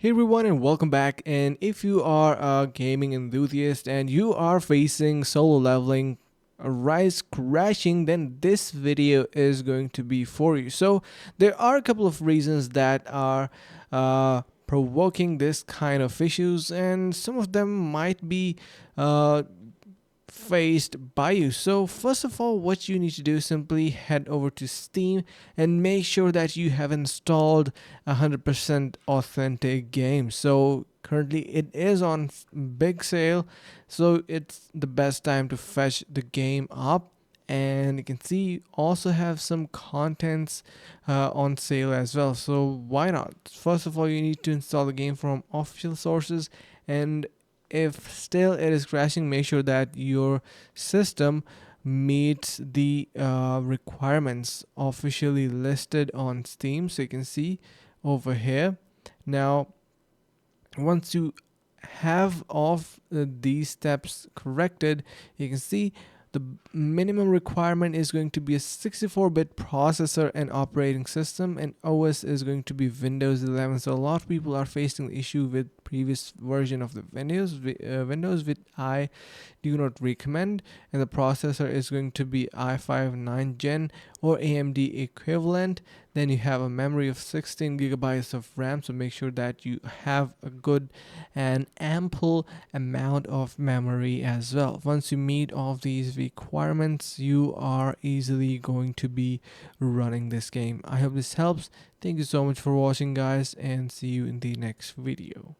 Hey everyone and welcome back. And if you are a gaming enthusiast and you are facing solo leveling, rise crashing, then this video is going to be for you. So there are a couple of reasons that are provoking this kind of issues, and some of them might be uh, faced by you. So first of all, what you need to do is simply head over to Steam and make sure that you have installed 100% authentic game. So currently it is on big sale, so it's the best time to fetch the game up. And you can see you also have some contents on sale as well, so why not? First of all, you need to install the game from official sources, and if still it is crashing, make sure that your system meets the requirements officially listed on Steam. So you can see over here. Now, once you have all of these steps corrected, you can see the minimum requirement is going to be a 64-bit processor and operating system, and OS is going to be Windows 11. So a lot of people are facing the issue with previous version of the Windows, which I do not recommend. And the processor is going to be i5 9 Gen or AMD equivalent. Then you have a memory of 16 gigabytes of RAM, so make sure that you have a good and ample amount of memory as well. Once you meet all of these requirements, you are easily going to be running this game. I hope this helps. Thank you so much for watching, guys, and see you in the next video.